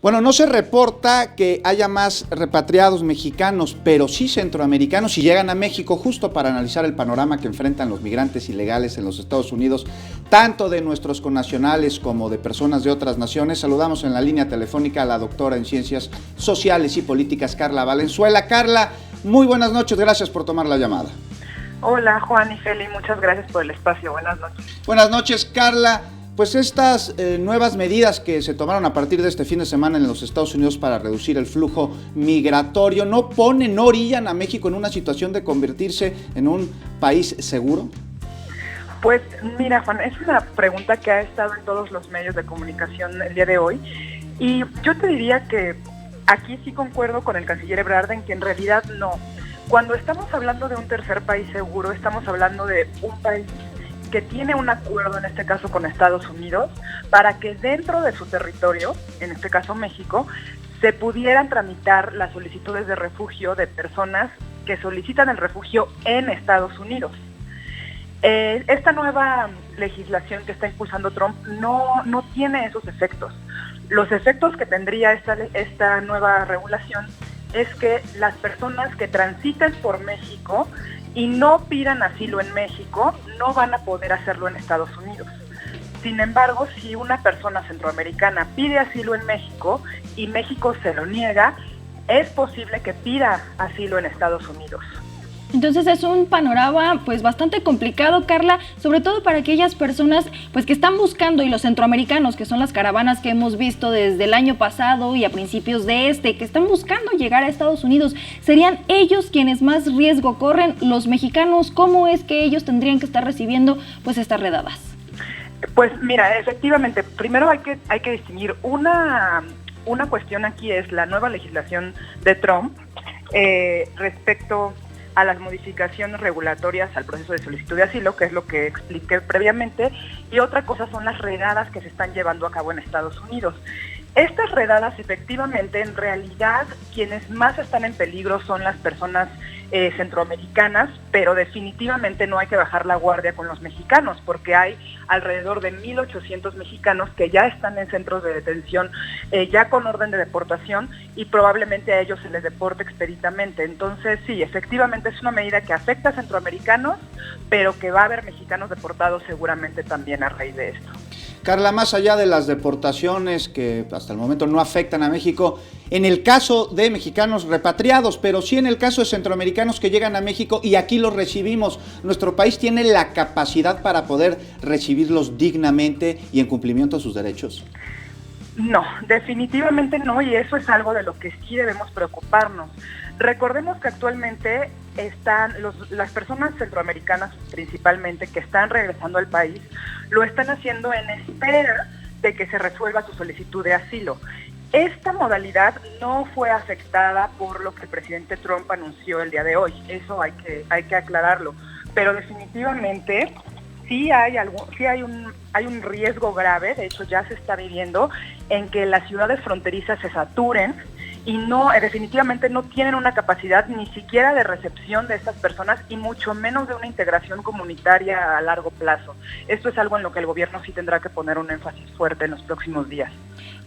Bueno, no se reporta que haya más repatriados mexicanos, pero sí centroamericanos, y llegan a México justo para analizar el panorama que enfrentan los migrantes ilegales en los Estados Unidos, tanto de nuestros connacionales como de personas de otras naciones. Saludamos en la línea telefónica a la doctora en Ciencias Sociales y Políticas, Carla Valenzuela. Carla, muy buenas noches, gracias por tomar la llamada. Hola Juan y Feli, muchas gracias por el espacio, buenas noches. Buenas noches, Carla. Pues estas nuevas medidas que se tomaron a partir de este fin de semana en los Estados Unidos para reducir el flujo migratorio, ¿no orillan a México en una situación de convertirse en un país seguro? Pues mira, Juan, es una pregunta que ha estado en todos los medios de comunicación el día de hoy, y yo te diría que aquí sí concuerdo con el canciller Ebrard en que en realidad no. Cuando estamos hablando de un tercer país seguro, estamos hablando de un país que tiene un acuerdo, en este caso con Estados Unidos, para que dentro de su territorio, en este caso México, se pudieran tramitar las solicitudes de refugio de personas que solicitan el refugio en Estados Unidos. Esta nueva legislación que está impulsando Trump no tiene esos efectos. Los efectos que tendría esta nueva regulación es que las personas que transiten por México y no pidan asilo en México, no van a poder hacerlo en Estados Unidos. Sin embargo, si una persona centroamericana pide asilo en México y México se lo niega, es posible que pida asilo en Estados Unidos. Entonces es un panorama pues bastante complicado, Carla, sobre todo para aquellas personas pues que están buscando, y los centroamericanos, que son las caravanas que hemos visto desde el año pasado y a principios de que están buscando llegar a Estados Unidos. ¿Serían ellos quienes más riesgo corren? Los mexicanos, ¿cómo es que ellos tendrían que estar recibiendo pues estas redadas? Pues mira, efectivamente, primero hay que distinguir una cuestión. Aquí es la nueva legislación de Trump respecto a las modificaciones regulatorias al proceso de solicitud de asilo, que es lo que expliqué previamente, y otra cosa son las redadas que se están llevando a cabo en Estados Unidos. Estas redadas, efectivamente, en realidad, quienes más están en peligro son las personas centroamericanas, pero definitivamente no hay que bajar la guardia con los mexicanos, porque hay alrededor de 1,800 mexicanos que ya están en centros de detención, ya con orden de deportación, y probablemente a ellos se les deporte expeditamente. Entonces, sí, efectivamente es una medida que afecta a centroamericanos, pero que va a haber mexicanos deportados seguramente también a raíz de esto. Carla, más allá de las deportaciones que hasta el momento no afectan a México, en el caso de mexicanos repatriados, pero sí en el caso de centroamericanos que llegan a México y aquí los recibimos, ¿nuestro país tiene la capacidad para poder recibirlos dignamente y en cumplimiento de sus derechos? No, definitivamente no, y eso es algo de lo que sí debemos preocuparnos. Recordemos que actualmente están las personas centroamericanas principalmente que están regresando al país, lo están haciendo en espera de que se resuelva su solicitud de asilo. Esta modalidad no fue afectada por lo que el presidente Trump anunció el día de hoy, eso hay que aclararlo, pero definitivamente sí hay un riesgo grave, de hecho ya se está viviendo, en que las ciudades fronterizas se saturen y definitivamente no tienen una capacidad ni siquiera de recepción de estas personas y mucho menos de una integración comunitaria a largo plazo. Esto es algo en lo que el gobierno sí tendrá que poner un énfasis fuerte en los próximos días.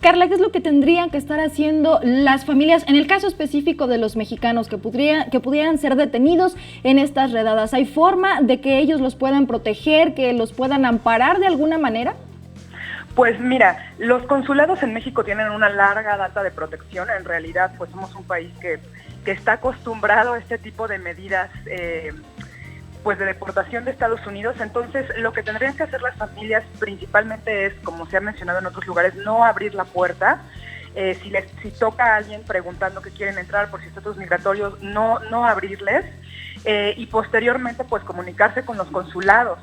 Carla, ¿qué es lo que tendrían que estar haciendo las familias, en el caso específico de los mexicanos que pudieran ser detenidos en estas redadas? ¿Hay forma de que ellos los puedan proteger, que los puedan amparar de alguna manera? Pues mira, los consulados en México tienen una larga data de protección. En realidad, pues somos un país que está acostumbrado a este tipo de medidas pues de deportación de Estados Unidos. Entonces, lo que tendrían que hacer las familias principalmente es, como se ha mencionado en otros lugares, no abrir la puerta. Si toca a alguien preguntando que quieren entrar por estatus migratorios, no abrirles. Y posteriormente, pues comunicarse con los consulados.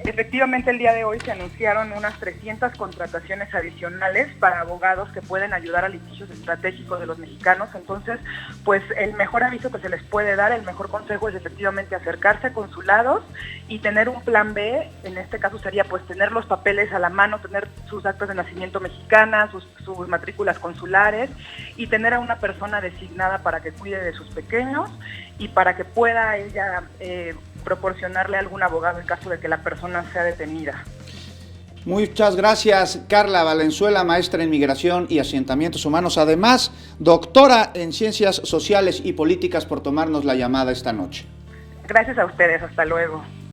Efectivamente, el día de hoy se anunciaron unas 300 contrataciones adicionales para abogados que pueden ayudar a litigios estratégicos de los mexicanos. Entonces, pues el mejor aviso que se les puede dar, el mejor consejo es efectivamente acercarse a consulados y tener un plan B. En este caso sería pues tener los papeles a la mano, tener sus actas de nacimiento mexicanas, sus matrículas consulares, y tener a una persona designada para que cuide de sus pequeños y para que pueda ella proporcionarle a algún abogado en caso de que la persona sea detenida. Muchas gracias, Carla Valenzuela, maestra en Migración y Asentamientos Humanos, además doctora en Ciencias Sociales y Políticas, por tomarnos la llamada esta noche. Gracias a ustedes, hasta luego.